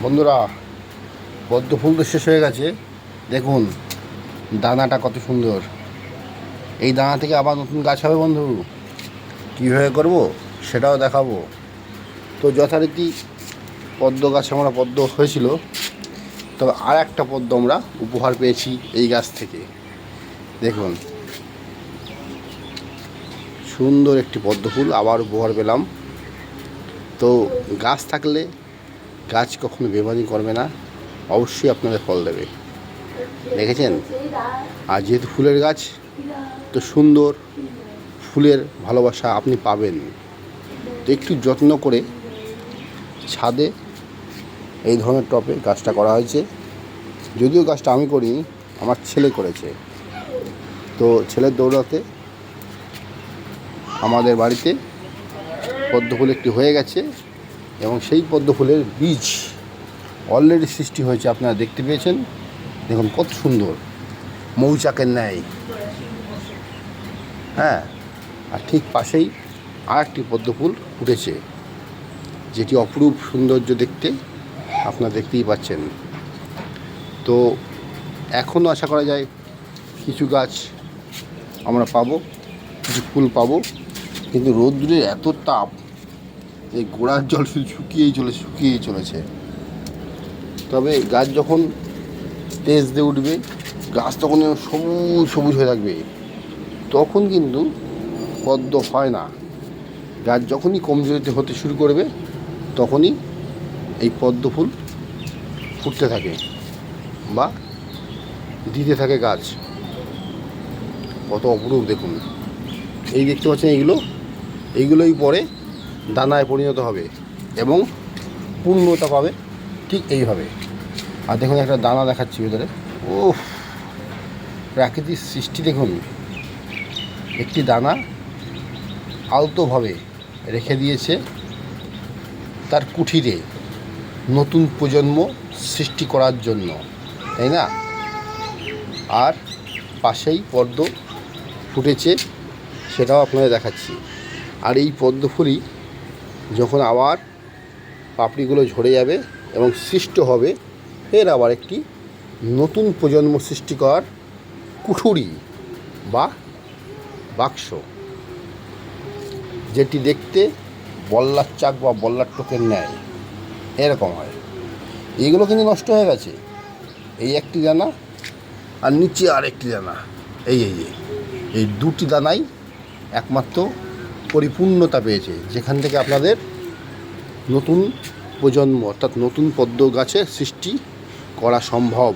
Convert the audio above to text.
বন্ধুরা, পদ্ম ফুল তো শেষ হয়ে গেছে। দেখুন দানাটা কত সুন্দর। এই দানা থেকে আবার নতুন গাছ হবে বন্ধু। কীভাবে করব সেটাও দেখাবো। তো যথারীতি পদ্ম গাছ আমরা পদ্ম হয়েছিল, তবে আর একটা পদ্ম আমরা উপহার পেয়েছি এই গাছ থেকে। দেখুন সুন্দর একটি পদ্ম ফুল আবার উপহার পেলাম। তো গাছ থাকলে গাছ কখনো বেমানি করবে না, অবশ্যই আপনাদের ফল দেবে। দেখেছেন? আর যেহেতু ফুলের গাছ, তো সুন্দর ফুলের ভালোবাসা আপনি পাবেন। তো একটু যত্ন করে ছাদে এই ধরনের টবে গাছটা করা হয়েছে। যদিও গাছটা আমি করিনি, আমার ছেলে করেছে। তো ছেলের দৌড়াতে আমাদের বাড়িতে পদ্ম ফুল একটি হয়ে গেছে, এবং সেই পদ্ম ফুলের বীজ অলরেডি সৃষ্টি হয়েছে। আপনারা দেখতে পেয়েছেন, দেখুন কত সুন্দর, মৌচাকের ন্যায়। হ্যাঁ, আর ঠিক পাশেই আর একটি পদ্ম ফুল ফুটেছে, যেটি অপরূপ সৌন্দর্য দেখতে, আপনারা দেখতেই পাচ্ছেন। তো এখনও আশা করা যায় কিছু গাছ আমরা পাবো, কিছু ফুল পাবো, কিন্তু রৌদ্রের এত তাপ, এই গোড়ার জল শুধু শুকিয়েই চলেছে। তবে গাছ যখন তেজ দিয়ে উঠবে, গাছ তখন সবুজ সবুজ হয়ে থাকবে, তখন কিন্তু পদ্ম হয় না। গাছ যখনই কমজোরিতে হতে শুরু করবে, তখনই এই পদ্ম ফুল ফুটতে থাকে বা দিতে থাকে গাছ। কত অপরূপ দেখুন। এই দেখতে পাচ্ছেন, এইগুলোই পরে দানায় পরিণত হবে এবং পূর্ণতা পাবে ঠিক এইভাবে। আর দেখুন একটা দানা দেখাচ্ছি ভেতরে। ও, প্রাকৃতিক সৃষ্টি দেখুন। একটি দানা আলতোভাবে রেখে দিয়েছে তার কুঠিরে নতুন প্রজন্ম সৃষ্টি করার জন্য, তাই না? আর পাশেই পদ্ম ফুটেছে, সেটাও আপনাদের দেখাচ্ছি। আর এই পদ্ম ফুলই যখন আবার পাপড়িগুলো ঝরে যাবে এবং সৃষ্ট হবে, এর আবার একটি নতুন প্রজন্ম সৃষ্টি করার কুঠুরি বা বাক্স, যেটি দেখতে বল্লার চাক বা বল্লার টোকের ন্যায় এরকম হয়। এইগুলো কিন্তু নষ্ট হয়ে গেছে। এই একটি দানা আর নিচে আর একটি দানা, এই দুটি দানাই একমাত্র পরিপূর্ণতা পেয়েছে, যেখান থেকে আপনাদের নতুন প্রজন্ম অর্থাৎ নতুন পদ্ম গাছের সৃষ্টি করা সম্ভব।